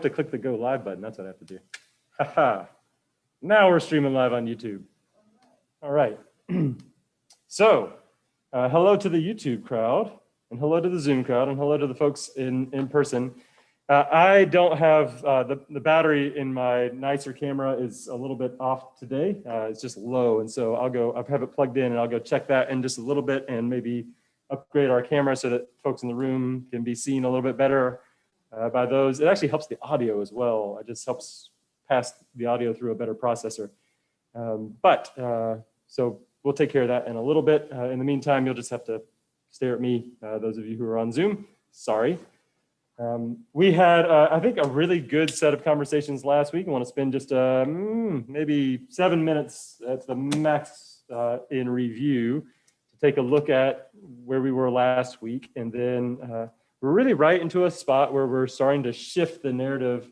to click the go live button. That's what I have to do. Haha. Now we're streaming live on YouTube. All right. So hello to the YouTube crowd, and hello to the Zoom crowd, and hello to the folks in person. I don't have the battery in my nicer camera is a little bit off today. It's just low, and so I'll have it plugged in, and I'll go check that in just a little bit, and maybe upgrade our camera so that folks in the room can be seen a little bit better by those. It actually helps the audio as well. It just helps pass the audio through a better processor. So we'll take care of that in a little bit. In the meantime, you'll just have to stare at me, those of you who are on Zoom. Sorry. We had, I think, a really good set of conversations last week. I want to spend just maybe 7 minutes at the max in review to take a look at where we were last week. And then we're really right into a spot where we're starting to shift the narrative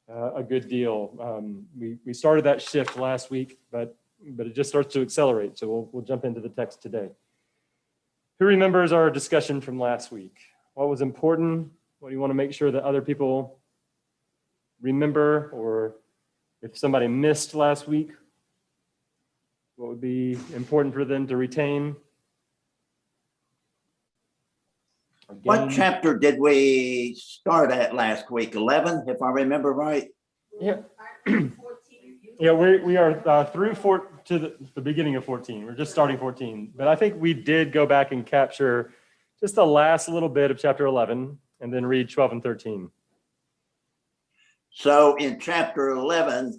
a good deal. We started that shift last week, but it just starts to accelerate. So we'll jump into the text today. Who remembers our discussion from last week? What was important? What do you want to make sure that other people remember? Or if somebody missed last week, what would be important for them to retain? What chapter did we start at last week? 11, if I remember right? Yeah. Yeah, we are through to the beginning of 14. We're just starting 14. But I think we did go back and capture just the last little bit of chapter 11 and then read 12 and 13. So in chapter 11,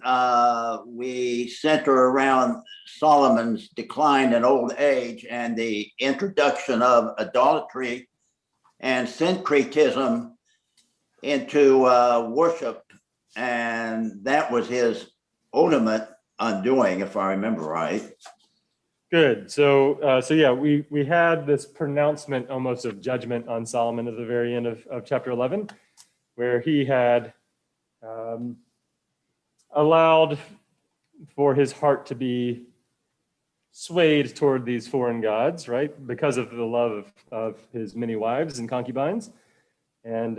we center around Solomon's decline in old age and the introduction of idolatry and syncretism into worship. And that was his ultimate undoing, if I remember right. Good. So yeah, we had this pronouncement almost of judgment on Solomon at the very end of chapter 11, where he had allowed for his heart to be swayed toward these foreign gods, right? Because of the love of his many wives and concubines. And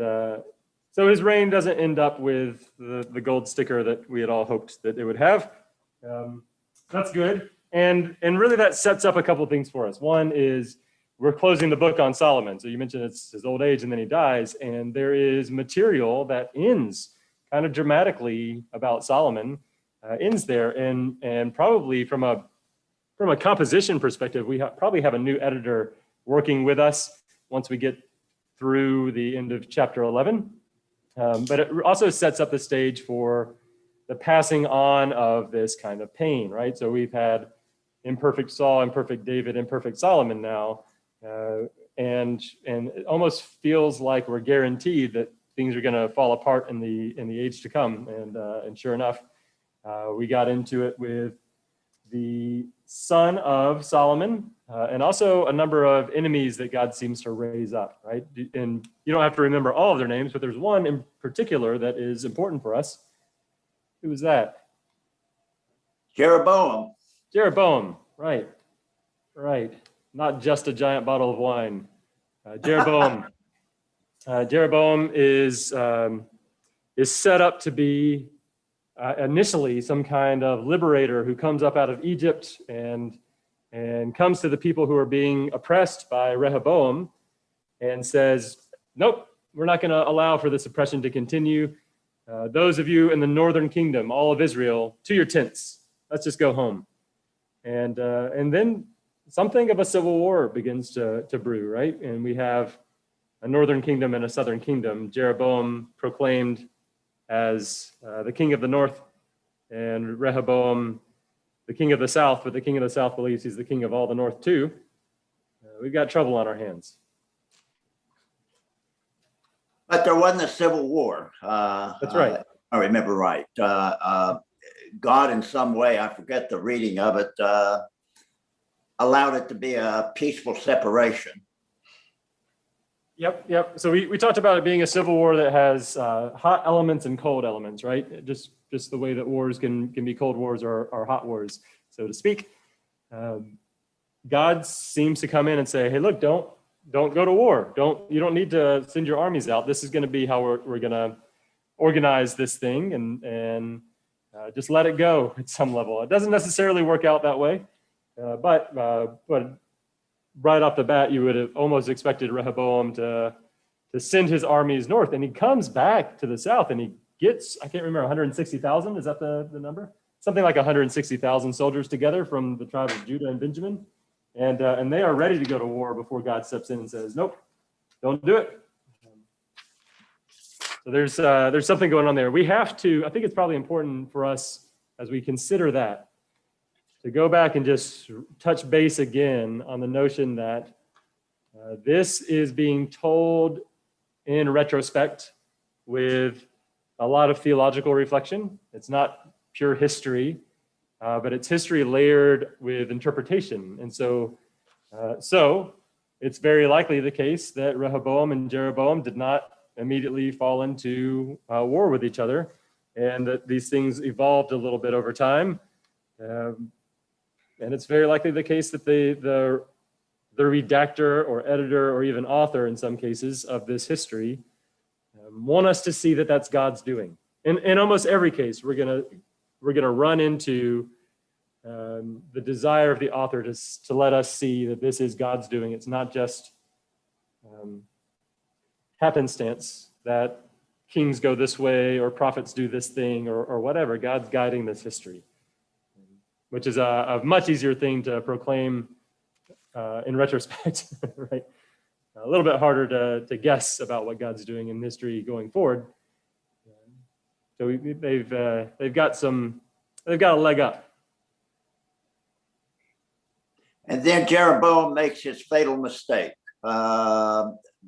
so his reign doesn't end up with the gold sticker that we had all hoped that it would have. That's good. And really that sets up a couple of things for us. One is we're closing the book on Solomon. So you mentioned it's his old age and then he dies. And there is material that ends kind of dramatically about Solomon, ends there. And probably from a composition perspective, we probably have a new editor working with us once we get through the end of chapter 11. But it also sets up the stage for the passing on of this kind of pain, right? So we've had imperfect Saul, imperfect David, imperfect Solomon now. And it almost feels like we're guaranteed that things are going to fall apart in the age to come. And sure enough, we got into it with the son of Solomon, and also a number of enemies that God seems to raise up, right? And you don't have to remember all of their names, but there's one in particular that is important for us. Who was that? Jeroboam. Jeroboam, right. Not just a giant bottle of wine. Jeroboam. Jeroboam is set up to be initially some kind of liberator who comes up out of Egypt and comes to the people who are being oppressed by Rehoboam and says, nope, we're not going to allow for this oppression to continue. Those of you in the northern kingdom, all of Israel, to your tents. Let's just go home. And then something of a civil war begins to brew, right? And we have a northern kingdom and a southern kingdom. Jeroboam proclaimed as the king of the north, and Rehoboam the king of the south, but the king of the south believes he's the king of all the north too. We've got trouble on our hands. But there wasn't a civil war. That's right. I remember right. God in some way, I forget the reading of it, allowed it to be a peaceful separation. Yep. So we talked about it being a civil war that has hot elements and cold elements, right? Just the way that wars can be cold wars or hot wars, so to speak. God seems to come in and say, hey, look, don't go to war. You don't need to send your armies out. This is going to be how we're going to organize this thing and just let it go at some level. It doesn't necessarily work out that way, but right off the bat, you would have almost expected Rehoboam to send his armies north, and he comes back to the south, and he gets, I can't remember, 160,000. Is that the number? Something like 160,000 soldiers together from the tribe of Judah and Benjamin, and they are ready to go to war before God steps in and says, "Nope, don't do it." So there's something going on there. We have to. I think it's probably important for us as we consider that to go back and just touch base again on the notion that this is being told in retrospect with a lot of theological reflection. It's not pure history, but it's history layered with interpretation. And so it's very likely the case that Rehoboam and Jeroboam did not immediately fall into war with each other, and that these things evolved a little bit over time. And it's very likely the case that the redactor or editor or even author in some cases of this history want us to see that that's God's doing. In almost every case, we're gonna run into the desire of the author to let us see that this is God's doing. It's not just happenstance that kings go this way or prophets do this thing or whatever. God's guiding this history, which is a much easier thing to proclaim in retrospect, right? A little bit harder to guess about what God's doing in history going forward. So they've got a leg up. And then Jeroboam makes his fatal mistake.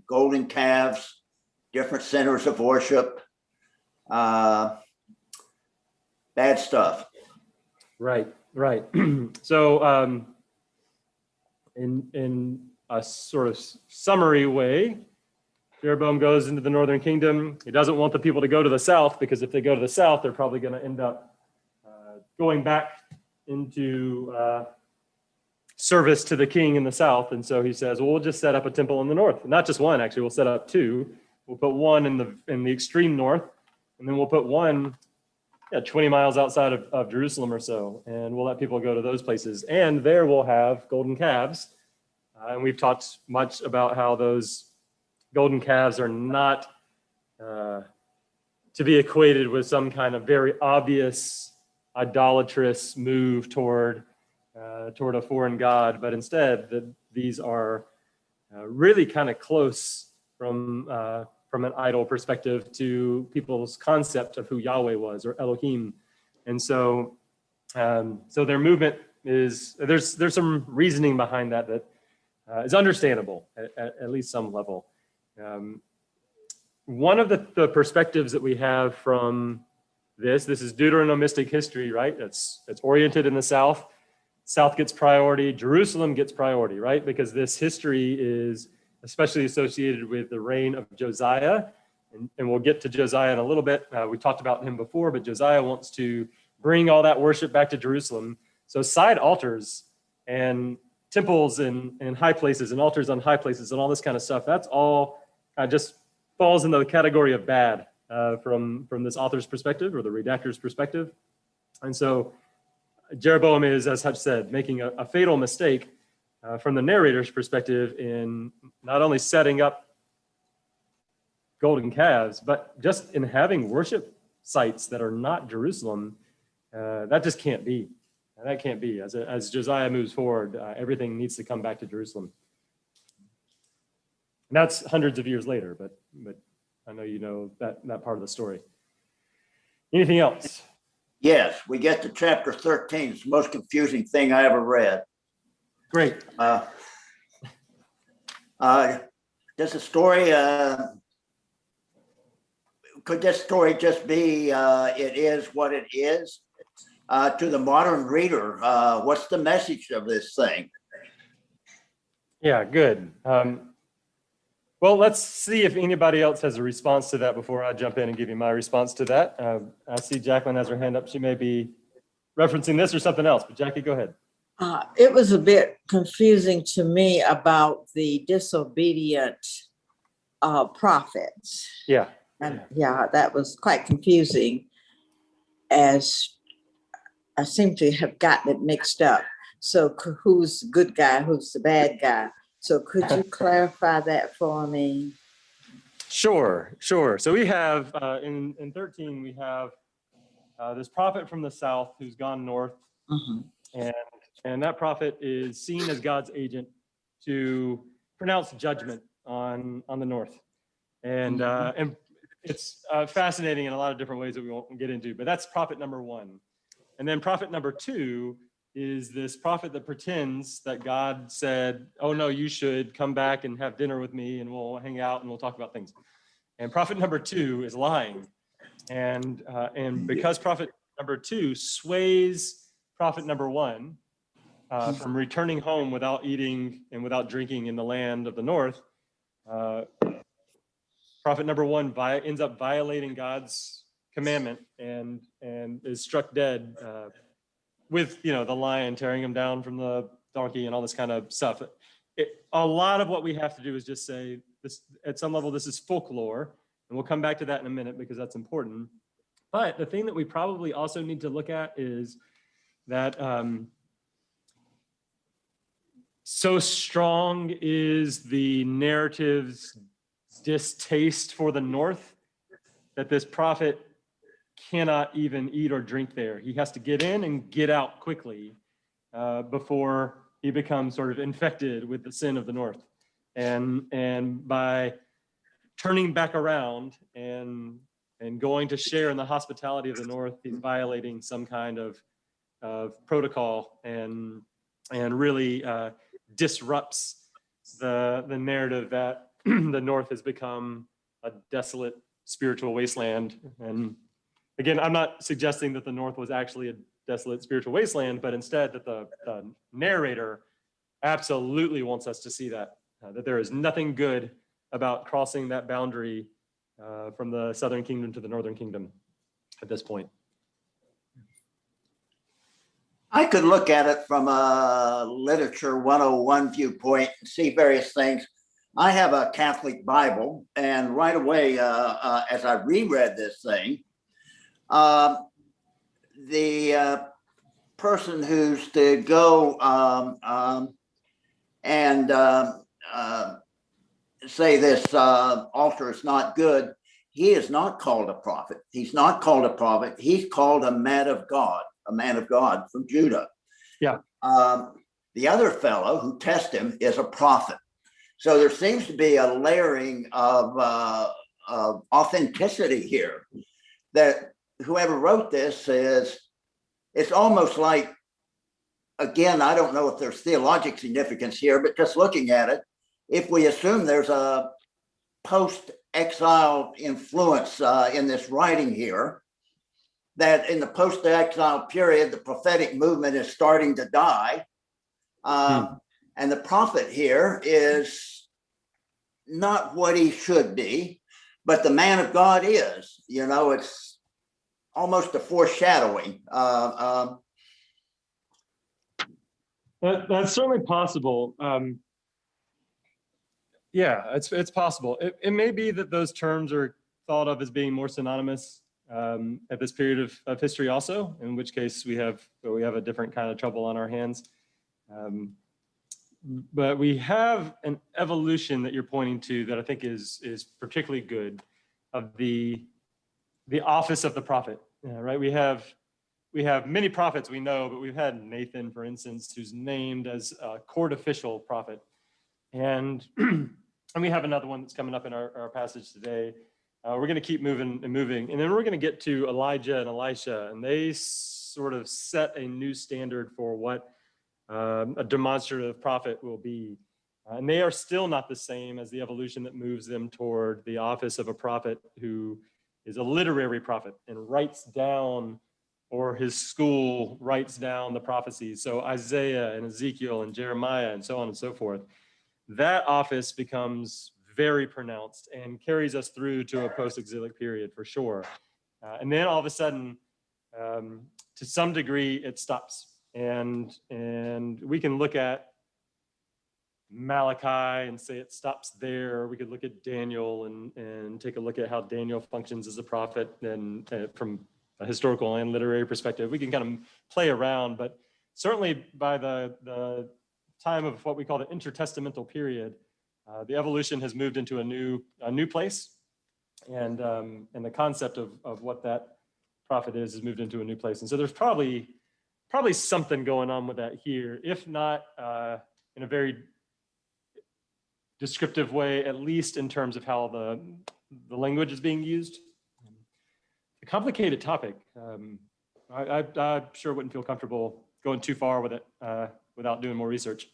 Golden calves, different centers of worship, bad stuff. Right. So in a sort of summary way, Jeroboam goes into the northern kingdom. He doesn't want the people to go to the south, because if they go to the south, they're probably going to end up going back into service to the king in the south. And so he says, well, we'll just set up a temple in the north. Not just one, actually, we'll set up two. We'll put one in the extreme north, and then we'll put one 20 miles outside of Jerusalem or so, and we'll let people go to those places. And there we'll have golden calves. And we've talked much about how those golden calves are not to be equated with some kind of very obvious idolatrous move toward a foreign god, but instead that these are really kind of close from an idol perspective to people's concept of who Yahweh was, or Elohim. And so their movement is, there's some reasoning behind that is understandable at least some level. One of the perspectives that we have from this is Deuteronomistic history, right? It's oriented in the south. South gets priority, Jerusalem gets priority, right? Because this history is especially associated with the reign of Josiah. And we'll get to Josiah in a little bit. We talked about him before, but Josiah wants to bring all that worship back to Jerusalem. So side altars and temples in high places and altars on high places and all this kind of stuff, that's all just falls into the category of bad from this author's perspective or the redactor's perspective. And so Jeroboam is, as Hutch said, making a fatal mistake from the narrator's perspective in not only setting up golden calves, but just in having worship sites that are not Jerusalem. That just can't be. That can't be. As Josiah moves forward, everything needs to come back to Jerusalem. And that's hundreds of years later, but I know you know that part of the story. Anything else? Yes, we get to chapter 13. It's the most confusing thing I ever read. Great. Does the story, could this story just be it is what it is? To the modern reader, what's the message of this thing? Yeah, good. Well, let's see if anybody else has a response to that before I jump in and give you my response to that. I see Jacqueline has her hand up. She may be referencing this or something else, but Jackie, go ahead. It was a bit confusing to me about the disobedient prophets. Yeah. And yeah, that was quite confusing, as I seem to have gotten it mixed up. So who's the good guy, who's the bad guy? So could you clarify that for me? Sure. So we have in 13 we have this prophet from the south who's gone north, Mhm. and that prophet is seen as God's agent to pronounce judgment on the north, and it's fascinating in a lot of different ways that we won't get into. But that's prophet number one, and then prophet number two is this prophet that pretends that God said, "Oh no, you should come back and have dinner with me, and we'll hang out and we'll talk about things." And prophet number two is lying, and because prophet number two sways prophet number one from returning home without eating and without drinking in the land of the north, prophet number one ends up violating God's commandment and is struck dead with the lion tearing him down from the donkey and all this kind of stuff. A lot of what we have to do is just say this at some level. This is folklore, and we'll come back to that in a minute because that's important. But the thing that we probably also need to look at is that so strong is the narrative's distaste for the north that this prophet cannot even eat or drink there. He has to get in and get out quickly before he becomes sort of infected with the sin of the north. And by turning back around and going to share in the hospitality of the north, he's violating some kind of protocol and really disrupts the narrative that the north has become a desolate spiritual wasteland. And again, I'm not suggesting that the north was actually a desolate spiritual wasteland, but instead that the narrator absolutely wants us to see that there is nothing good about crossing that boundary from the southern kingdom to the northern kingdom at this point. I could look at it from a literature 101 viewpoint and see various things. I have a Catholic Bible, and right away, as I reread this thing, the person who's to go and say this altar is not good, he is not called a prophet. He's not called a prophet. He's called a man of God from Judah. Yeah. The other fellow who tests him is a prophet. So there seems to be a layering of authenticity here, that whoever wrote this it's almost like, again, I don't know if there's theologic significance here, but just looking at it, if we assume there's a post-exile influence in this writing here, that in the post-exile period, the prophetic movement is starting to die. And the prophet here is not what he should be, but the man of God is. It's almost a foreshadowing. That's certainly possible. Yeah, it's possible. It may be that those terms are thought of as being more synonymous at this period of history also, in which case we have a different kind of trouble on our hands. But we have an evolution that you're pointing to that I think is particularly good, of the office of the prophet, right? We have many prophets we know, but we've had Nathan, for instance, who's named as a court official prophet. And we have another one that's coming up in our passage today. We're going to keep moving. And then we're going to get to Elijah and Elisha, and they sort of set a new standard for what a demonstrative prophet will be. And they are still not the same as the evolution that moves them toward the office of a prophet who is a literary prophet and writes down, or his school writes down the prophecies. So Isaiah and Ezekiel and Jeremiah and so on and so forth. That office becomes very pronounced and carries us through to a post-exilic period for sure. And then all of a sudden, to some degree, it stops. And we can look at Malachi and say it stops there. We could look at Daniel and take a look at how Daniel functions as a prophet, and from a historical and literary perspective. We can kind of play around, but certainly by the time of what we call the intertestamental period, the evolution has moved into a new place, and the concept of what that prophet is moved into a new place. And so there's probably something going on with that here, if not in a very descriptive way, at least in terms of how the language is being used. A complicated topic. I sure wouldn't feel comfortable going too far with it without doing more research.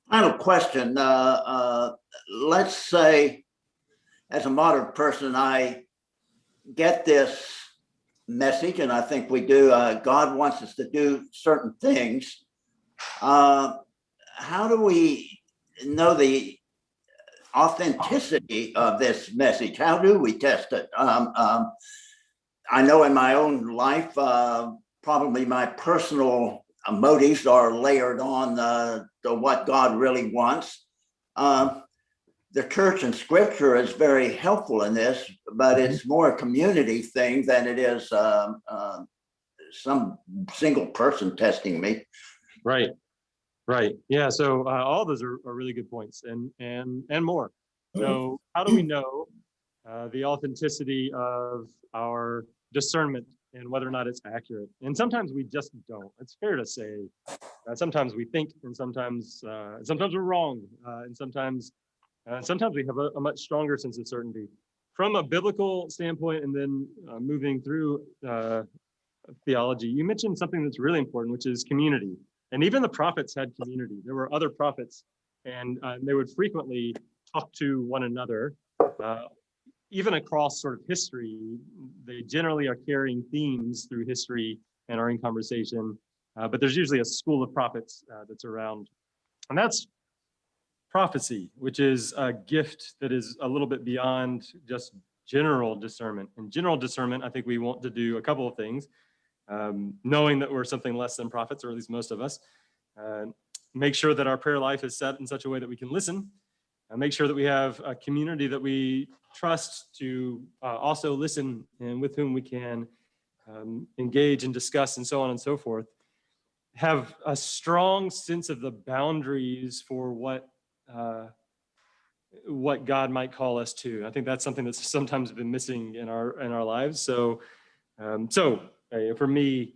Final question. Let's say, as a modern person, I get this message, and I think we do. God wants us to do certain things. How do we know the authenticity of this message? How do we test it? I know in my own life, probably my personal motives are layered on to what God really wants. The church and scripture is very helpful in this, but it's more a community thing than it is some single person testing me. Right. Yeah. So all those are really good points, and more. So how do we know the authenticity of our discernment and whether or not it's accurate? And sometimes we just don't. It's fair to say. Sometimes we think, and sometimes we're wrong, and sometimes we have a much stronger sense of certainty from a biblical standpoint. And then moving through theology, you mentioned something that's really important, which is community. And even the prophets had community. There were other prophets, and they would frequently talk to one another. Even across sort of history, they generally are carrying themes through history and are in conversation. But there's usually a school of prophets that's around. And that's prophecy, which is a gift that is a little bit beyond just general discernment. In general discernment, I think we want to do a couple of things. Knowing that we're something less than prophets, or at least most of us. Make sure that our prayer life is set in such a way that we can listen. Make sure that we have a community that we trust to also listen, and with whom we can engage and discuss, and so on and so forth. Have a strong sense of the boundaries for what God might call us to. I think that's something that's sometimes been missing in our lives. So for me,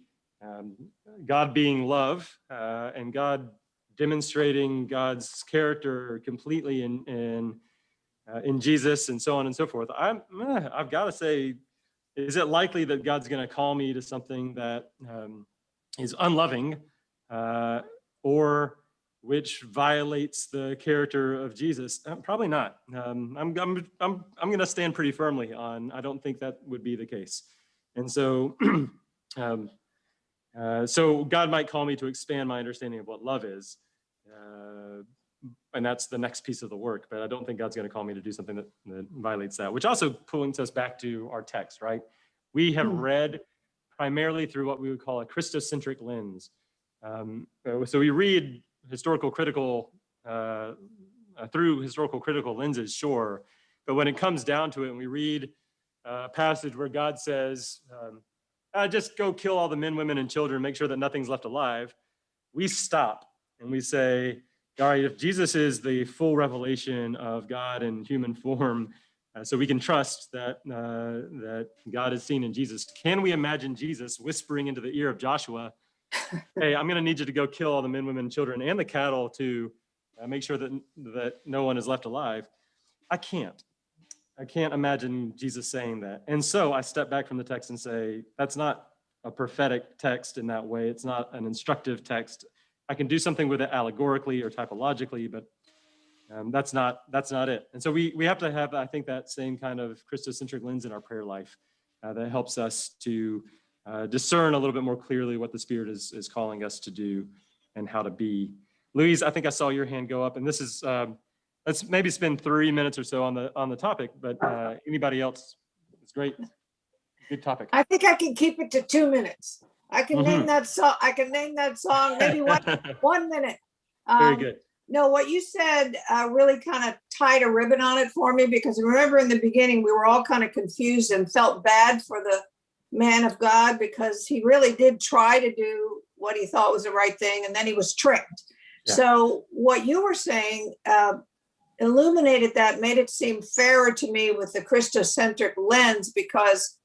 God being love and God demonstrating God's character completely in Jesus, and so on and so forth. I've got to say, is it likely that God's going to call me to something that is unloving or which violates the character of Jesus? Probably not. I'm going to stand pretty firmly on, I don't think that would be the case. And so, so God might call me to expand my understanding of what love is. And that's the next piece of the work. But I don't think God's going to call me to do something that violates that, which also points us back to our text, right? We have read primarily through what we would call a Christocentric lens. So we read historical critical through historical critical lenses, sure. But when it comes down to it, and we read a passage where God says, just go kill all the men, women, and children, make sure that nothing's left alive, we stop and we say, all right, if Jesus is the full revelation of God in human form, so we can trust that God is seen in Jesus, can we imagine Jesus whispering into the ear of Joshua, hey, I'm going to need you to go kill all the men, women, and children, and the cattle to make sure that no one is left alive? I can't imagine Jesus saying that. And so I step back from the text and say, that's not a prophetic text in that way. It's not an instructive text. I can do something with it allegorically or typologically, but that's not it. And so we have to have, I think, that same kind of Christocentric lens in our prayer life that helps us to discern a little bit more clearly what the Spirit is calling us to do and how to be. Louise, I think I saw your hand go up, and this is, let's maybe spend 3 minutes or so on the topic, but anybody else? It's great. Good topic. I think I can keep it to 2 minutes. I can name that song. I can name that song maybe one minute. Very good. No, what you said really kind of tied a ribbon on it for me, because remember in the beginning, we were all kind of confused and felt bad for the man of God because he really did try to do what he thought was the right thing, and then he was tricked. Yeah. So what you were saying illuminated that, made it seem fairer to me with the Christocentric lens, because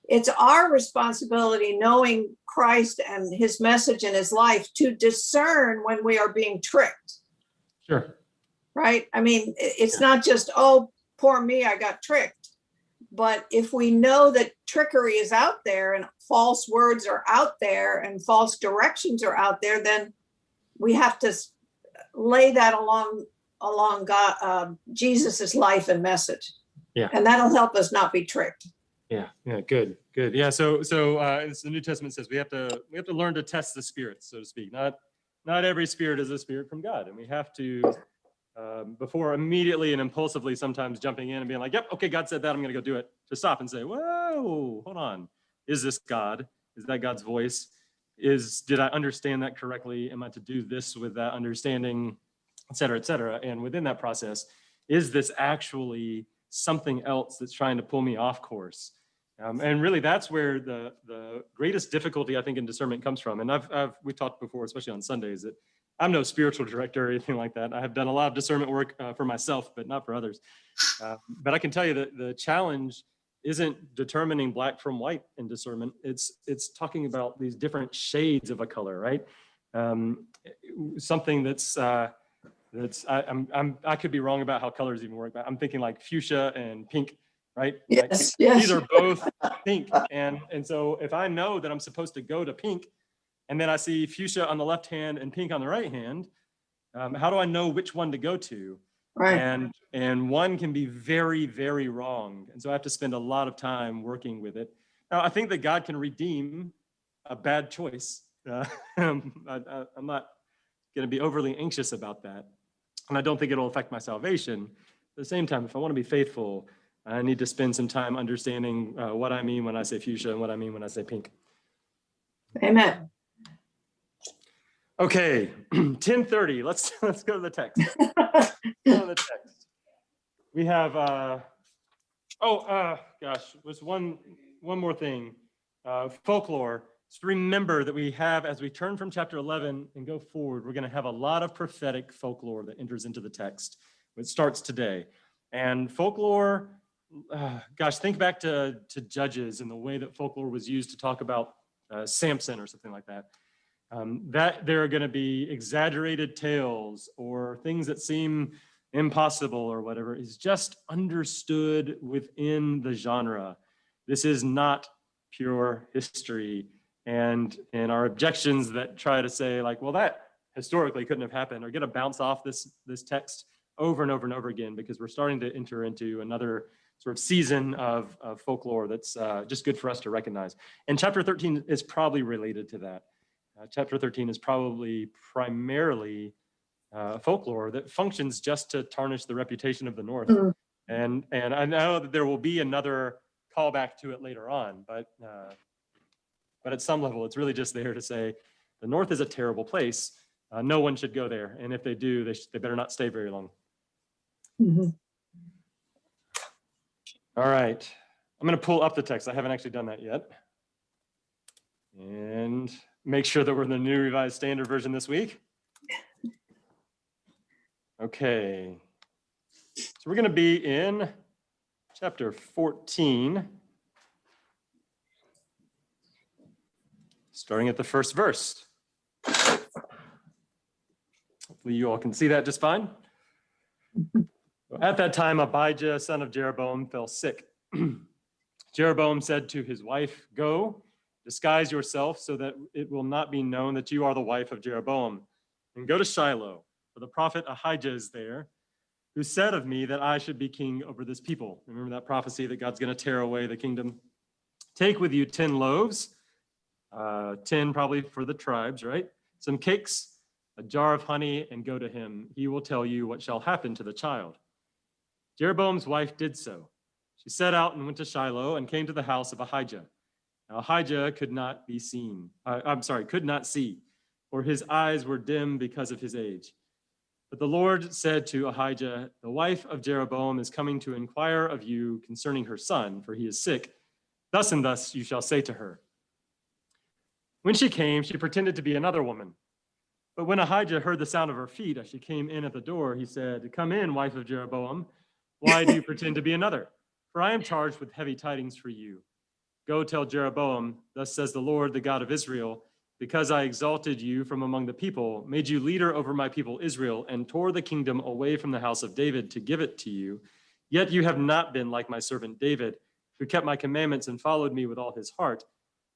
it's our responsibility, knowing Christ and his message and his life, to discern when we are being tricked. Sure. Right? I mean, it's not just, oh, poor me, I got tricked. But if we know that trickery is out there and false words are out there and false directions are out there, then we have to lay that along God, Jesus's life and message. Yeah. And that'll help us not be tricked. Yeah. Good. Yeah. So the New Testament says we have to learn to test the spirits, so to speak. Not every spirit is a spirit from God, and we have to, before immediately and impulsively sometimes jumping in and being like, "Yep, okay, God said that, I'm going to go do it," to stop and say, "Whoa, hold on, is this God? Is that God's voice? Did I understand that correctly? Am I to do this with that understanding, et cetera, et cetera?" And within that process, is this actually something else that's trying to pull me off course? And really, that's where the greatest difficulty, I think, in discernment comes from. And we've talked before, especially on Sundays, that I'm no spiritual director or anything like that. I have done a lot of discernment work for myself, but not for others. But I can tell you that the challenge isn't determining black from white in discernment. It's talking about these different shades of a color, right? Something that's I could be wrong about how colors even work, but I'm thinking like fuchsia and pink, right? Yes, Like, yes. these are both pink. And so if I know that I'm supposed to go to pink, and then I see fuchsia on the left hand and pink on the right hand, how do I know which one to go to? Right. And one can be very, very wrong. And so I have to spend a lot of time working with it. Now, I think that God can redeem a bad choice. I'm not going to be overly anxious about that. And I don't think it'll affect my salvation. At the same time, if I want to be faithful, I need to spend some time understanding what I mean when I say fuchsia and what I mean when I say pink. Amen. Okay, 10:30. Let's go to the text. Go to the text. We have gosh, there's one more thing. Folklore. Just remember that we have, as we turn from chapter 11 and go forward, we're going to have a lot of prophetic folklore that enters into the text. It starts today. And folklore, gosh, think back to Judges and the way that folklore was used to talk about Samson or something like that. That there are going to be exaggerated tales or things that seem impossible or whatever is just understood within the genre. This is not pure history. And our objections that try to say like, well, that historically couldn't have happened, are going to bounce off this text over and over and over again, because we're starting to enter into another sort of season of folklore that's just good for us to recognize. And chapter 13 is probably related to that. Chapter 13 is probably primarily folklore that functions just to tarnish the reputation of the North. And I know that there will be another callback to it later on, but at some level, it's really just there to say the North is a terrible place. No one should go there. And if they do, they better not stay very long. Mhm. All right. I'm going to pull up the text. I haven't actually done that yet. And make sure that we're in the New Revised Standard Version this week. Okay. So we're going to be in chapter 14, starting at the first verse. Hopefully you all can see that just fine. At that time, Abijah, son of Jeroboam, fell sick. Jeroboam said to his wife, "Go, disguise yourself so that it will not be known that you are the wife of Jeroboam, and go to Shiloh, for the prophet Ahijah is there, who said of me that I should be king over this people." Remember that prophecy that God's going to tear away the kingdom? "Take with you 10 loaves, 10 probably for the tribes, right? Some cakes, a jar of honey, and go to him. He will tell you what shall happen to the child." Jeroboam's wife did so. She set out and went to Shiloh and came to the house of Ahijah. Now Ahijah could not see, for his eyes were dim because of his age. But the Lord said to Ahijah, the wife of Jeroboam is coming to inquire of you concerning her son, for he is sick. Thus and thus you shall say to her. When she came, she pretended to be another woman. But when Ahijah heard the sound of her feet as she came in at the door, he said, come in, wife of Jeroboam. Why do you pretend to be another? For I am charged with heavy tidings for you. Go tell Jeroboam, thus says the Lord, the God of Israel, because I exalted you from among the people, made you leader over my people Israel, and tore the kingdom away from the house of David to give it to you. Yet you have not been like my servant David, who kept my commandments and followed me with all his heart,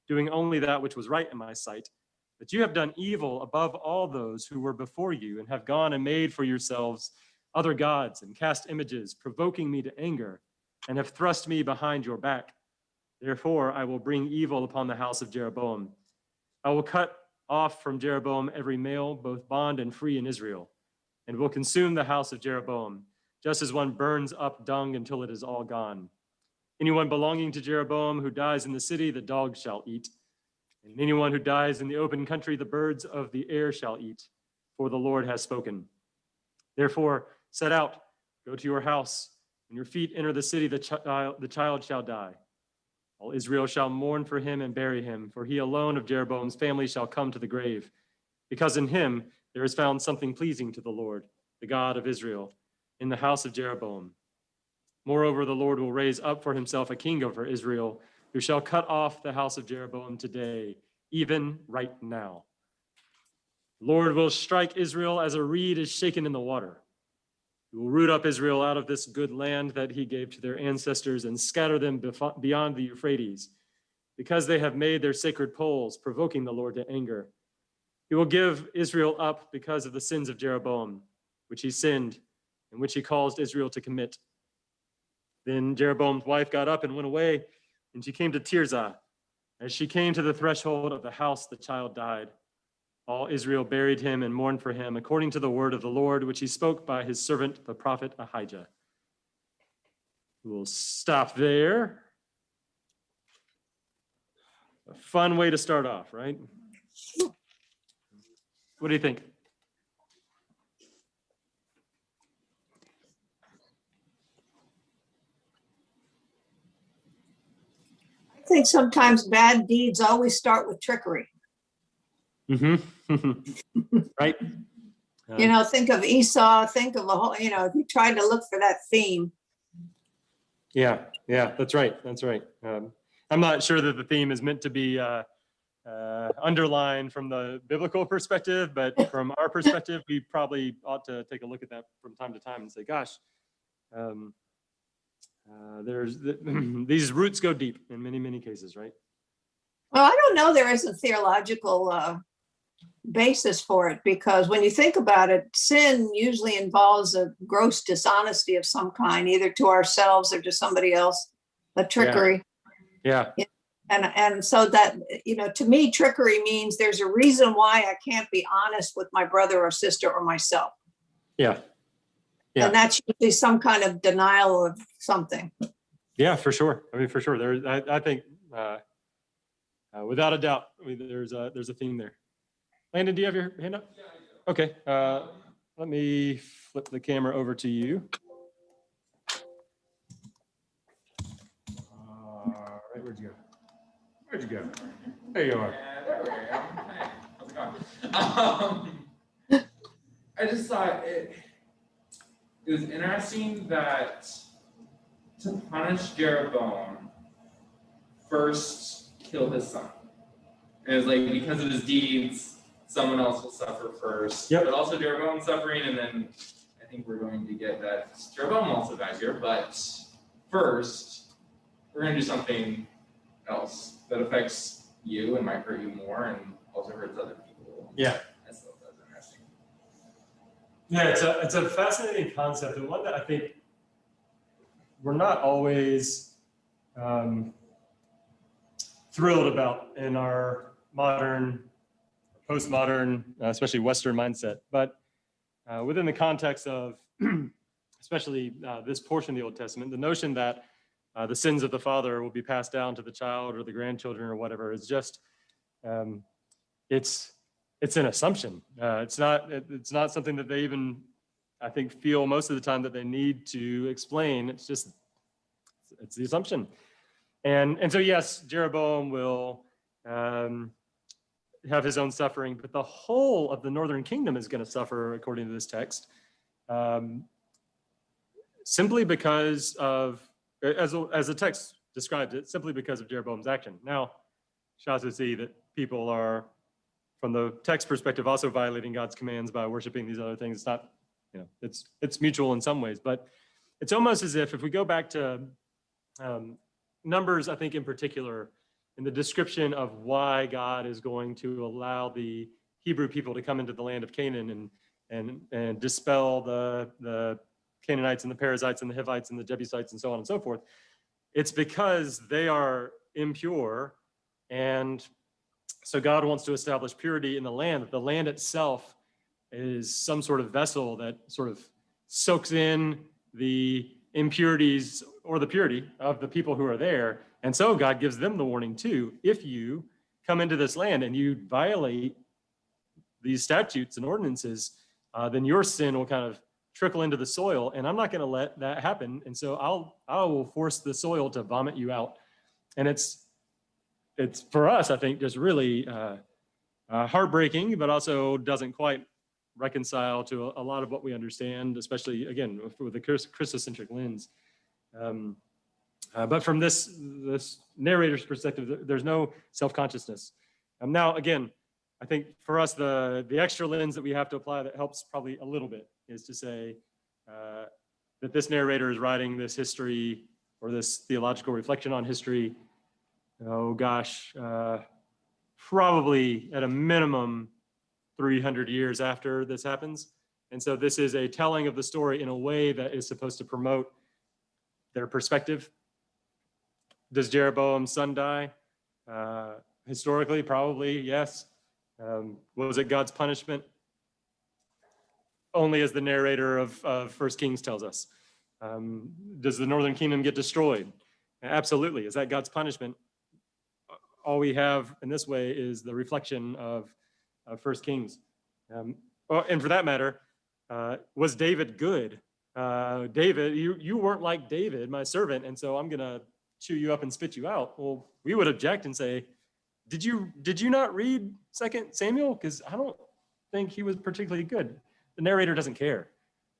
doing only that which was right in my sight. But you have done evil above all those who were before you, and have gone and made for yourselves other gods and cast images, provoking me to anger, and have thrust me behind your back. Therefore, I will bring evil upon the house of Jeroboam. I will cut off from Jeroboam every male, both bond and free in Israel, and will consume the house of Jeroboam, just as one burns up dung until it is all gone. Anyone belonging to Jeroboam who dies in the city, the dogs shall eat. And anyone who dies in the open country, the birds of the air shall eat, for the Lord has spoken. Therefore, set out, go to your house. When your feet enter the city, the child shall die. All Israel shall mourn for him and bury him, for he alone of Jeroboam's family shall come to the grave, because in him there is found something pleasing to the Lord, the God of Israel, in the house of Jeroboam. Moreover, the Lord will raise up for himself a king over Israel, who shall cut off the house of Jeroboam today, even right now. The Lord will strike Israel as a reed is shaken in the water. He will root up Israel out of this good land that he gave to their ancestors and scatter them beyond the Euphrates, because they have made their sacred poles, provoking the Lord to anger. He will give Israel up because of the sins of Jeroboam, which he sinned and which he caused Israel to commit. Then Jeroboam's wife got up and went away, and she came to Tirzah. As she came to the threshold of the house, the child died. All Israel buried him and mourned for him, according to the word of the Lord, which he spoke by his servant, the prophet Ahijah. We'll stop there. A fun way to start off, right? What do you think? I think sometimes bad deeds always start with trickery. Right. You know, think of Esau, think of a whole, you know, if you tried to look for that theme. Yeah, that's right. I'm not sure that the theme is meant to be underlined from the biblical perspective, but from our perspective, we probably ought to take a look at that from time to time and say, gosh, these roots go deep in many, many cases, right? Well, I don't know, there is a theological basis for it, because when you think about it, sin usually involves a gross dishonesty of some kind, either to ourselves or to somebody else, a trickery. Yeah. And so that, you know, to me, trickery means there's a reason why I can't be honest with my brother or sister or myself. Yeah. And that's usually some kind of denial of something. Yeah, for sure. I mean, for sure. I think without a doubt, there's a theme there. Landon, do you have your hand up? Okay. Let me flip the camera over to you. All right, where'd you go? There you are. There we go. Hey, how's it going? I just thought it was interesting that to punish Jeroboam, first kill his son. And it's like, because of his deeds, someone else will suffer first. Yep. But also Jeroboam suffering, and then I think we're going to get that Jeroboam also dies here. But first, we're going to do something else that affects you and might hurt you more, and also hurts other people. Yeah. I thought that was interesting. Yeah, it's a fascinating concept, and one that I think we're not always thrilled about in our modern, postmodern, especially Western mindset. But within the context of, especially this portion of the Old Testament, the notion that the sins of the father will be passed down to the child or the grandchildren or whatever is just, it's an assumption. It's not something that they even I think, feel most of the time that they need to explain. It's the assumption. And so, yes, Jeroboam will have his own suffering, but the whole of the northern kingdom is going to suffer, according to this text, simply because of, as the text describes it, simply because of Jeroboam's action. Now, should also see that people are, from the text perspective, also violating God's commands by worshiping these other things. It's not, it's mutual in some ways, but it's almost as if we go back to Numbers, I think in particular, in the description of why God is going to allow the Hebrew people to come into the land of Canaan and dispel the Canaanites and the Perizzites and the Hivites and the Jebusites and so on and so forth. It's because they are impure, and so God wants to establish purity in the land. The land itself is some sort of vessel that sort of soaks in the impurities or the purity of the people who are there. And so God gives them the warning too. If you come into this land and you violate these statutes and ordinances, then your sin will kind of trickle into the soil, and I'm not going to let that happen. And so I will force the soil to vomit you out. And it's for us, I think, just really heartbreaking, but also doesn't quite reconcile to a lot of what we understand, especially, again, with the Christocentric lens. But from this narrator's perspective, there's no self-consciousness. Now, again, I think for us, the extra lens that we have to apply that helps probably a little bit is to say that this narrator is writing this history or this theological reflection on history, oh gosh, probably at a minimum 300 years after this happens. And so this is a telling of the story in a way that is supposed to promote their perspective. Does Jeroboam's son die? Historically, probably, yes. Was it God's punishment? Only as the narrator of 1 Kings tells us. Does the northern kingdom get destroyed? Absolutely. Is that God's punishment? All we have in this way is the reflection of 1 Kings. And for that matter, was David good? David, you weren't like David, my servant, and so I'm going to chew you up and spit you out. Well, we would object and say, did you not read 2 Samuel? Because I don't think he was particularly good. The narrator doesn't care.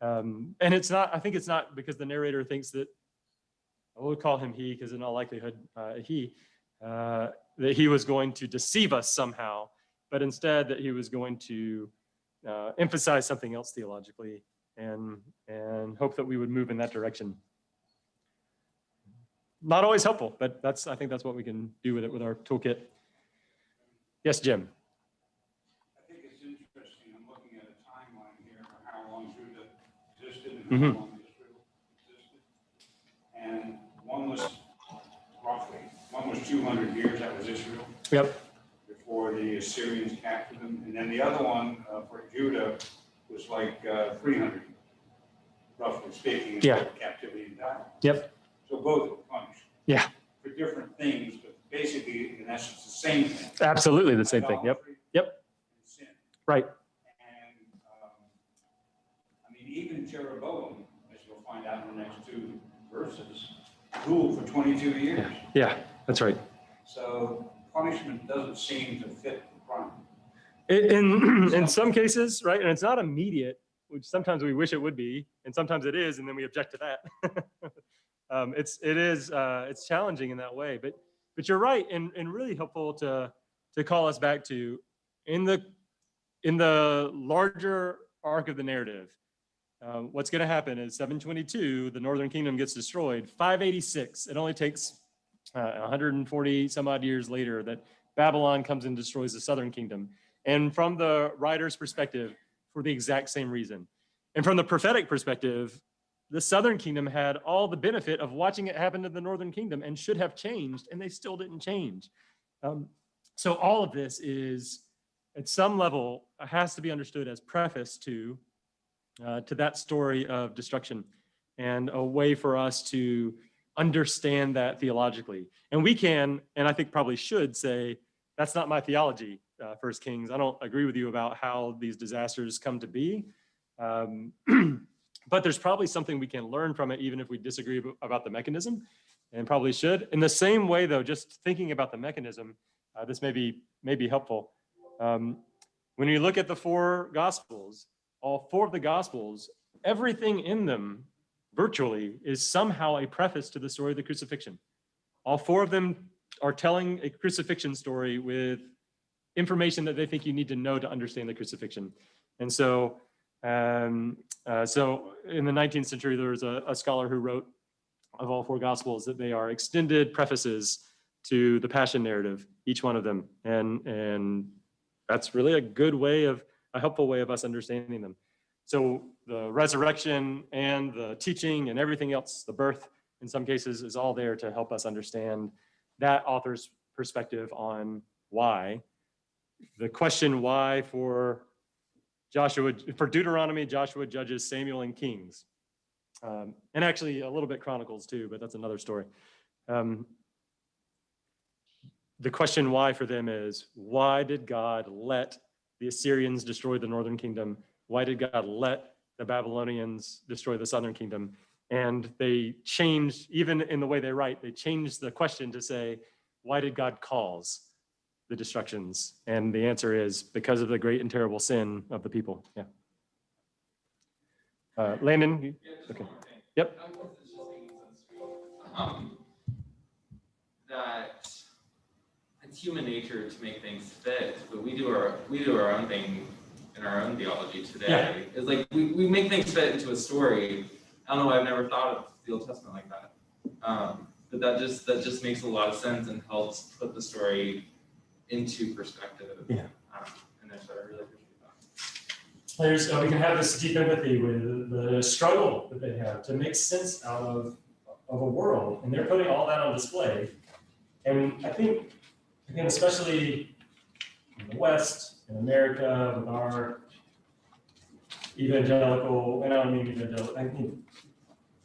And I think it's not because the narrator thinks that, I will call him he, because in all likelihood, that he was going to deceive us somehow, but instead that he was going to emphasize something else theologically and hope that we would move in that direction. Not always helpful, but I think that's what we can do with it with our toolkit. Yes, Jim. I think it's interesting. I'm looking at a timeline here for how long Judah existed and how long Israel existed. And one was 200 years, that was Israel. Yep. Before the Assyrians captured them. And then the other one for Judah was like 300, roughly speaking, in captivity and dying. Yep. So both were punished. Yeah. For different things, but basically, in essence, the same thing. Absolutely the same thing. Yep. Yep. And sin. Right. And I mean, even Jeroboam, as you'll find out in the next two verses, ruled for 22 years. Yeah, that's right. So punishment doesn't seem to fit the crime. In some cases, right, and it's not immediate, which sometimes we wish it would be, and sometimes it is, and then we object to that. It's challenging in that way, but you're right, and really helpful to call us back to in the larger arc of the narrative. What's going to happen is 722, the northern kingdom gets destroyed. 586, it only takes 140 some odd years later that Babylon comes and destroys the southern kingdom. And from the writer's perspective, for the exact same reason. And from the prophetic perspective, the southern kingdom had all the benefit of watching it happen to the northern kingdom and should have changed, and they still didn't change. So all of this is, at some level, has to be understood as preface to that story of destruction and a way for us to understand that theologically. And we can, and I think probably should say, that's not my theology, 1 Kings. I don't agree with you about how these disasters come to be. But there's probably something we can learn from it, even if we disagree about the mechanism, and probably should. In the same way, though, just thinking about the mechanism, this may be helpful. When you look at the four Gospels, all four of the Gospels, everything in them virtually is somehow a preface to the story of the crucifixion. All four of them are telling a crucifixion story with information that they think you need to know to understand the crucifixion. And so, so in the 19th century, there was a scholar who wrote of all four Gospels that they are extended prefaces to the Passion narrative, each one of them. And that's really a helpful way of us understanding them. So the resurrection and the teaching and everything else, the birth in some cases, is all there to help us understand that author's perspective on why. The question why for Deuteronomy, Joshua, Judges, Samuel, and Kings. And actually a little bit Chronicles too, but that's another story. The question why for them is, why did God let the Assyrians destroy the northern kingdom? Why did God let the Babylonians destroy the southern kingdom? And they changed, even in the way they write, they changed the question to say, why did God cause the destructions? And the answer is because of the great and terrible sin of the people. Yeah. Landon? Yeah, just Okay. one more thing. Yep. I guess it's just making sense to me. That it's human nature to make things fit, but we do our own thing in our own theology today. Yeah. It's like we make things fit into a story. I don't know, I've never thought of the Old Testament like that. But that just makes a lot of sense and helps put the story into perspective. Yeah. And that's what I really appreciate that. We can have this deep empathy with the struggle that they have to make sense out of a world, and they're putting all that on display. And I think, again, especially in the West, in America, with our evangelical, and I don't mean evangelical,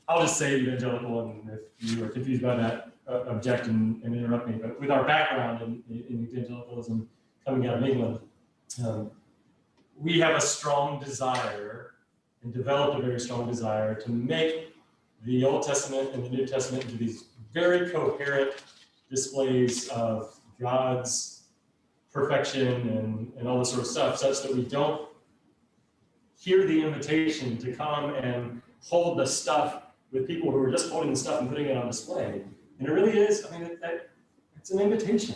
I'll just say evangelical, and if you are confused by that, object and interrupt me. But with our background in evangelicalism coming out of England, we have a strong desire and developed a very strong desire to make the Old Testament and the New Testament into these very coherent displays of God's perfection and all this sort of stuff, such that we don't hear the invitation to come and hold the stuff with people who are just holding the stuff and putting it on display. And it really is, it's an invitation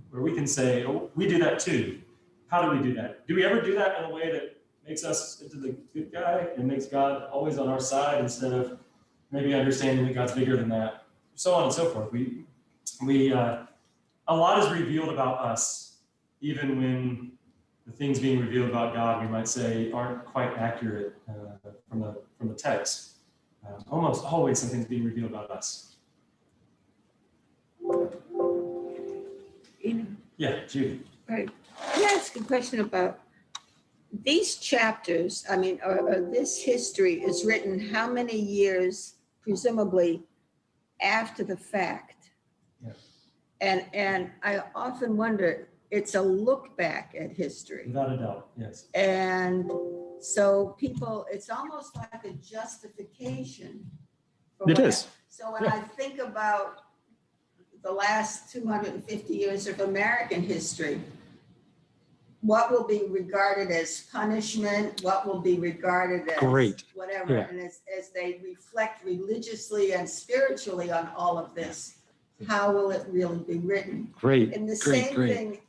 where we can say, oh, we do that too. How do we do that? Do we ever do that in a way that makes us into the good guy and makes God always on our side instead of maybe understanding that God's bigger than that? So on and so forth. A lot is revealed about us, even when the things being revealed about God, we might say, aren't quite accurate from the text. Almost always something's being revealed about us. Yeah, Judy. Right. Can I ask a question about these chapters? Or this history is written how many years, presumably, after the fact? Yeah. And I often wonder, it's a look back at history. Without a doubt, yes. And so people, it's almost like a justification. It is. So when I think about the last 250 years of American history, what will be regarded as punishment, what will be regarded as whatever, yeah. And as they reflect religiously and spiritually on all of this, how will it really be written? Great. And the same thing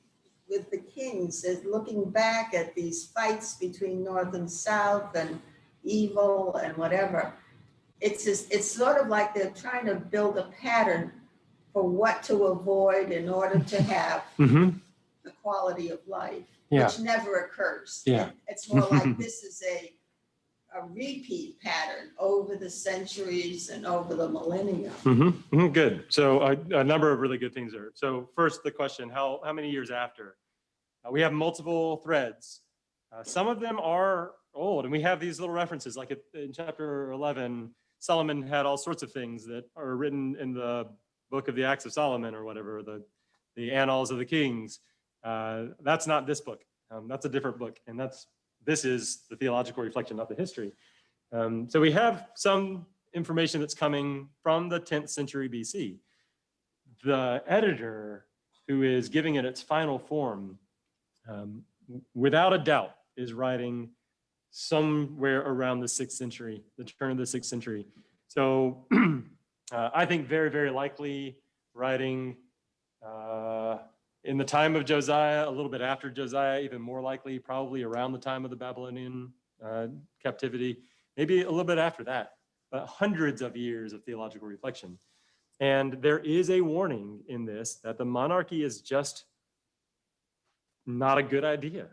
with the Kings, is looking back at these fights between North and South and evil and whatever. It's sort of like they're trying to build a pattern for what to avoid in order to have the quality of life, which never occurs. Yeah. It's more like this is a repeat pattern over the centuries and over the millennia. Good. So a number of really good things there. So first, the question: how many years after? We have multiple threads. Some of them are old, and we have these little references. Like in chapter 11, Solomon had all sorts of things that are written in the book of the Acts of Solomon, or whatever, the Annals of the Kings. That's not this book. That's a different book, and that's this is the theological reflection of the history. So we have some information that's coming from the 10th century BC. The editor who is giving it its final form, without a doubt, is writing somewhere around the 6th century, the turn of the 6th century. So I think very, very likely writing in the time of Josiah, a little bit after Josiah, even more likely, probably around the time of the Babylonian captivity, maybe a little bit after that, but hundreds of years of theological reflection. And there is a warning in this that the monarchy is just not a good idea,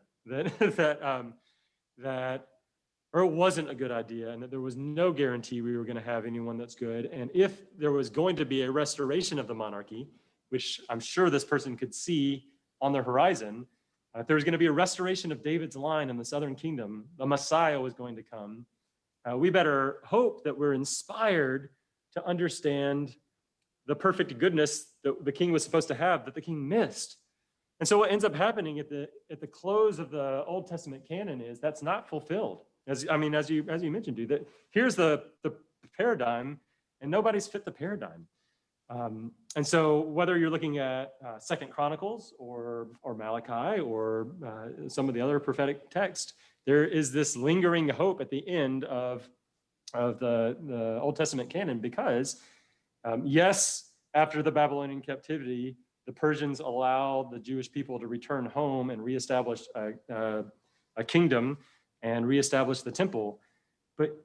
or it wasn't a good idea, and that there was no guarantee we were going to have anyone that's good. And if there was going to be a restoration of the monarchy, which I'm sure this person could see on the horizon, if there was going to be a restoration of David's line in the southern kingdom, the Messiah was going to come. We better hope that we're inspired to understand the perfect goodness that the king was supposed to have, that the king missed. And so what ends up happening at the close of the Old Testament canon is that's not fulfilled. As you mentioned, dude, that here's the paradigm, and nobody's fit the paradigm. And so whether you're looking at Second Chronicles or Malachi or some of the other prophetic text, there is this lingering hope at the end of the Old Testament canon, because yes, after the Babylonian captivity, the Persians allowed the Jewish people to return home and reestablish a kingdom and reestablish the temple. But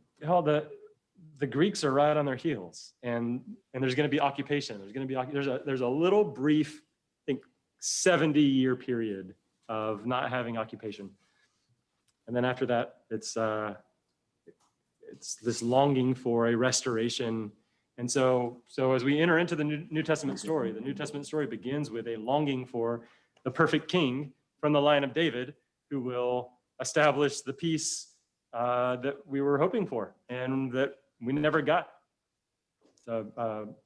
the Greeks are right on their heels, and there's going to be occupation. There's a little brief, I think, 70-year period of not having occupation, and then after that, it's this longing for a restoration. And so as we enter into the New Testament story, the New Testament story begins with a longing for the perfect king from the line of David, who will establish the peace that we were hoping for and that we never got. So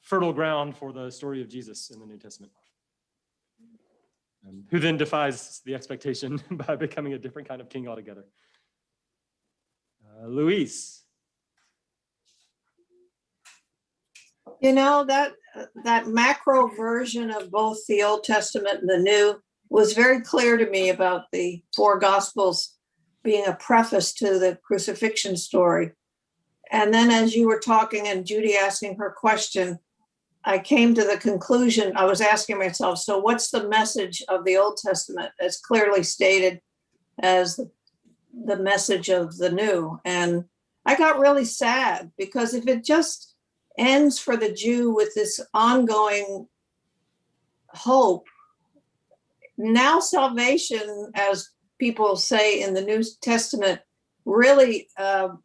fertile ground for the story of Jesus in the New Testament, who then defies the expectation by becoming a different kind of king altogether. Luis. You know, that macro version of both the Old Testament and the New was very clear to me about the four Gospels being a preface to the crucifixion story. And then as you were talking and Judy asking her question, I came to the conclusion, I was asking myself, so what's the message of the Old Testament as clearly stated as the message of the New? And I got really sad, because if it just ends for the Jew with this ongoing hope, now salvation, as people say in the New Testament, really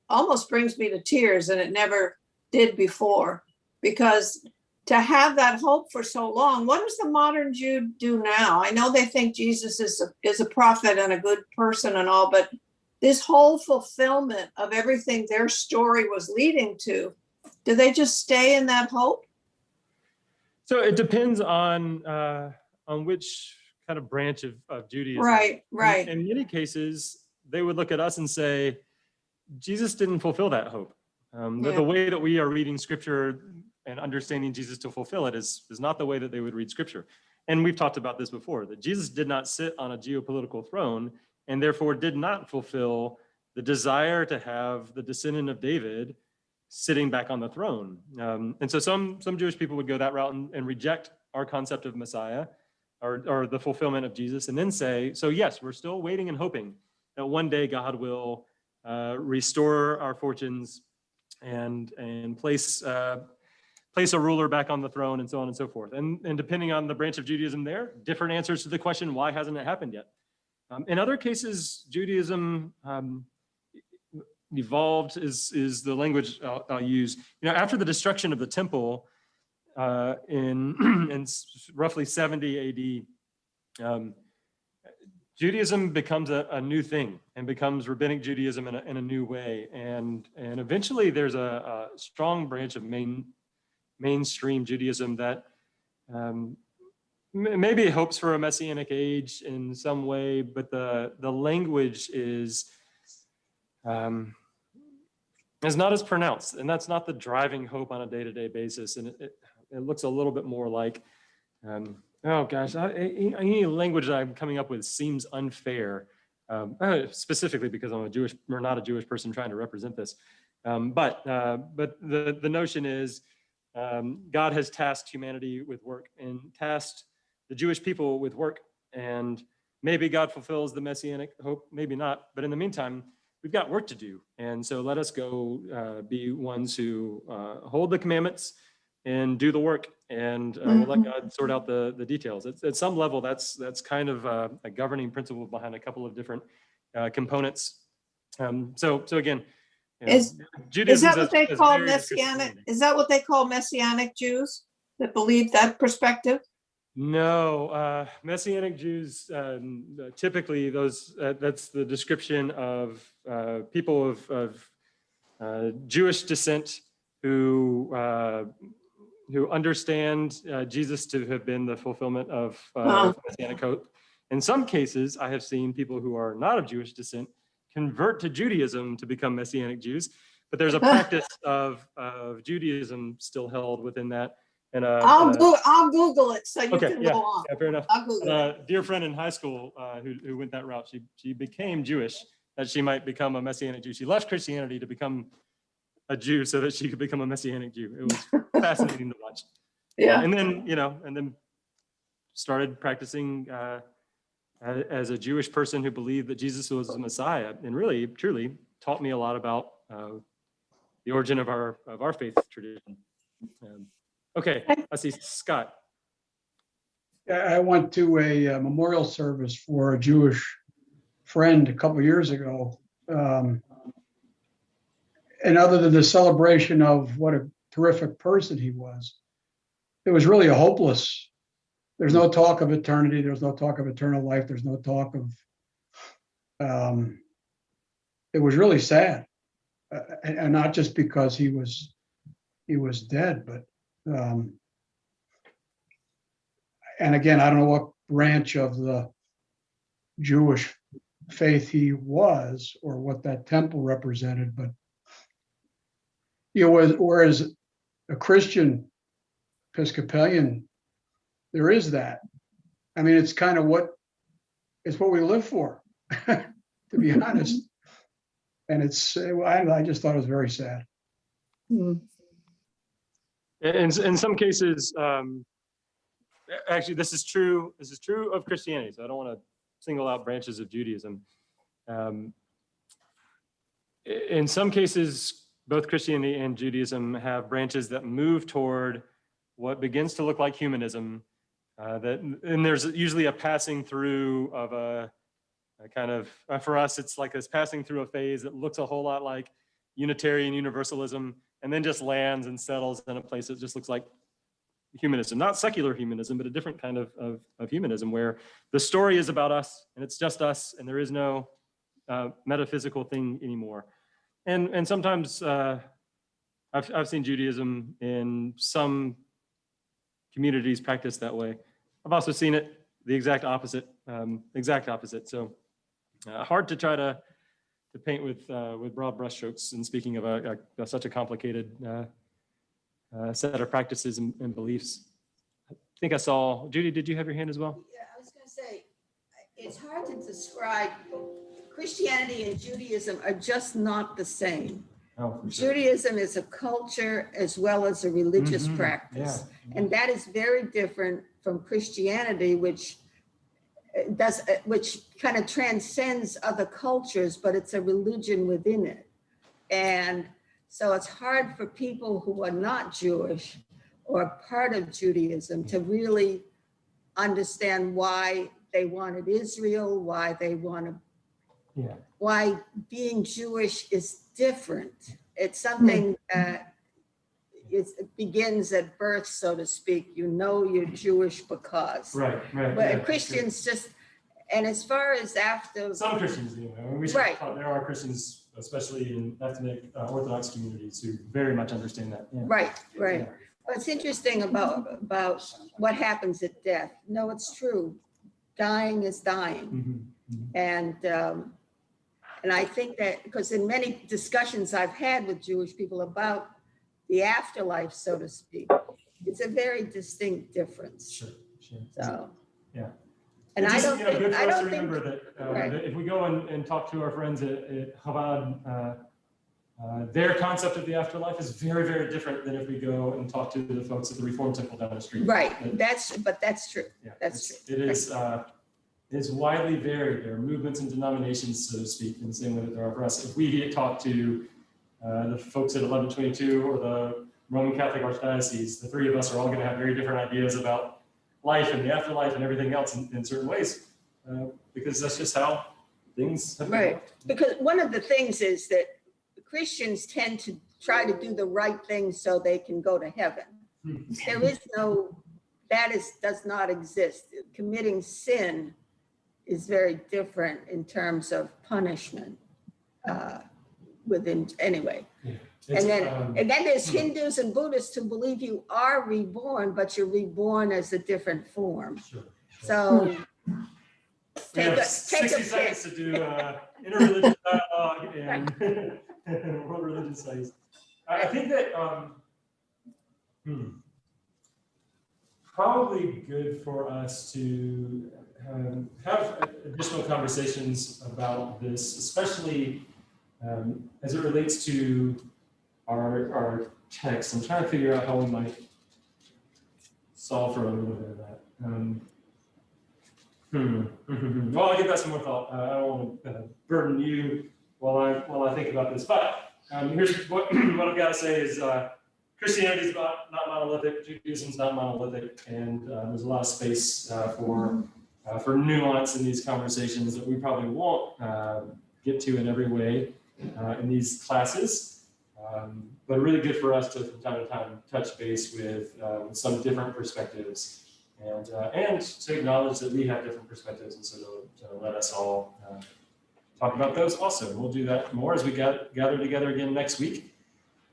almost brings me to tears, and it never did before. Because to have that hope for so long, what does the modern Jew do now? I know they think Jesus is a prophet and a good person and all, but this whole fulfillment of everything their story was leading to, do they just stay in that hope? So it depends on which kind of branch of Judaism. Right. In many cases, they would look at us and say, Jesus didn't fulfill that hope. That the way that we are reading Scripture and understanding Jesus to fulfill it is not the way that they would read Scripture. And we've talked about this before, that Jesus did not sit on a geopolitical throne and therefore did not fulfill the desire to have the descendant of David sitting back on the throne. And so some Jewish people would go that route and reject our concept of Messiah or the fulfillment of Jesus, and then say, so yes, we're still waiting and hoping that one day God will restore our fortunes and place a ruler back on the throne, and so on and so forth. And depending on the branch of Judaism there, different answers to the question, why hasn't it happened yet? In other cases, Judaism evolved is the language I'll use. After the destruction of the temple in roughly 70 AD, Judaism becomes a new thing and becomes rabbinic Judaism in a new way. And eventually there's a strong branch of mainstream Judaism that maybe hopes for a messianic age in some way, but the language is not as pronounced, and that's not the driving hope on a day-to-day basis. And it looks a little bit more like, oh gosh, any language that I'm coming up with seems unfair, specifically because I'm a Jewish or not a Jewish person trying to represent this. But the notion is God has tasked humanity with work and tasked the Jewish people with work, and maybe God fulfills the messianic hope, maybe not. But in the meantime, we've got work to do. And so let us go be ones who hold the commandments and do the work, and we'll let God sort out the details. At some level, that's kind of a governing principle behind a couple of different components. So again, you know, Is Judaism that what they call messianic? Is that what they call messianic Jews that believe that perspective? No, Messianic Jews, typically that's the description of people of Jewish descent who understand Jesus to have been the fulfillment of Messianic hope. In some cases, I have seen people who are not of Jewish descent convert to Judaism to become Messianic Jews, but there's a practice of Judaism still held within that. And I'll Google it so you can yeah, go on. yeah, fair enough. I'll Google it. A dear friend in high school who went that route, she became Jewish that she might become a Messianic Jew. She left Christianity to become a Jew so that she could become a Messianic Jew. It was fascinating to watch. Yeah. And then started practicing as a Jewish person who believed that Jesus was the Messiah, and really, truly taught me a lot about the origin of our faith tradition. Okay, I see Scott. I went to a memorial service for a Jewish friend a couple of years ago. And other than the celebration of what a terrific person he was, it was really hopeless. There's no talk of eternity. There's no talk of eternal life. There's no talk of, it was really sad. And not just because he was dead, but, and again, I don't know what branch of the Jewish faith he was or what that temple represented, but whereas a Christian Episcopalian, there is that. I mean, it's kind of it's what we live for, to be honest. And I just thought it was very sad. In some cases, actually, this is true of Christianity. So I don't want to single out branches of Judaism. In some cases, both Christianity and Judaism have branches that move toward what begins to look like humanism. And there's usually a passing through of a kind of, for us, it's like this passing through a phase that looks a whole lot like Unitarian Universalism, and then just lands and settles in a place that just looks like humanism, not secular humanism, but a different kind of humanism where the story is about us and it's just us and there is no metaphysical thing anymore. And sometimes I've seen Judaism in some communities practice that way. I've also seen it the exact opposite. So hard to try to paint with broad brushstrokes in speaking of such a complicated set of practices and beliefs. I think I saw, Judy, did you have your hand as well? Yeah, I was going to say, it's hard to describe. Christianity and Judaism are just not the same. Oh, for sure. Judaism is a culture as well as a religious practice. Yeah. And that is very different from Christianity, which kind of transcends other cultures, but it's a religion within it. And so it's hard for people who are not Jewish or part of Judaism to really understand why they wanted Israel, why they want to, why being Jewish is different. It's something it begins at birth, so to speak. You know you're Jewish because. Right. But Christians just, and as far as after. Some Christians do. Right. There are Christians, especially in ethnic Orthodox communities, who very much understand that. Yeah. Right. It's interesting about what happens at death. No, it's true. Dying is dying. And I think that because in many discussions I've had with Jewish people about the afterlife, so to speak, it's a very distinct difference. Sure. So. Yeah. And It's I just, don't think, good for I us to don't think, remember that, right. that if we go and talk to our friends at Chabad, their concept of the afterlife is very, very different than if we go and talk to the folks at the Reform Temple down the street. Right, but that's true. Yeah, That's true. It is widely varied. There are movements and denominations, so to speak, in the same way that there are for us. If we talk to the folks at 1122 or the Roman Catholic Archdiocese, the three of us are all going to have very different ideas about life and the afterlife and everything else in certain ways, because that's just how things have been. Right, because one of the things is that Christians tend to try to do the right thing so they can go to heaven. There is no, does not exist. Committing sin is very different in terms of punishment anyway. Yeah. And then there's Hindus and Buddhists who believe you are reborn, but you're reborn as a different form. Sure. So We have 60 seconds to do interreligious dialogue and world religion studies. I think that probably good for us to have additional conversations about this, especially as it relates to our text. I'm trying to figure out how we might solve for a little bit of that. Well, I'll give that some more thought. I don't want to burden you while I think about this. But here's what I've got to say is Christianity is not monolithic. Judaism is not monolithic, and there's a lot of space for nuance in these conversations that we probably won't get to in every way in these classes. But really good for us to, from time to time, touch base with some different perspectives. And to acknowledge that we have different perspectives, and so to let us all talk about those also. We'll do that more as we gather together again next week.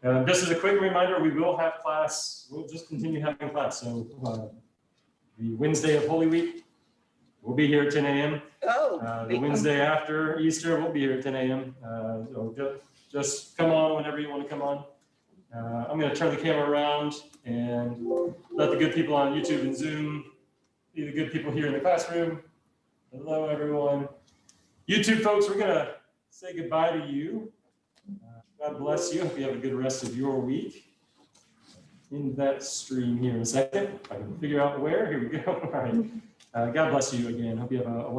Just as a quick reminder, we will have class. We'll just continue having class. So the Wednesday of Holy Week, we'll be here at 10 a.m. The Wednesday after Easter, we'll be here at 10 a.m. So just come on whenever you want to come on. I'm going to turn the camera around and let the good people on YouTube and Zoom be the good people here in the classroom. Hello, everyone. YouTube folks, we're going to say goodbye to you. God bless you. Hope you have a good rest of your week. In that stream here in a second. If I can figure out where. Here we go. All right. God bless you again. Hope you have a wonderful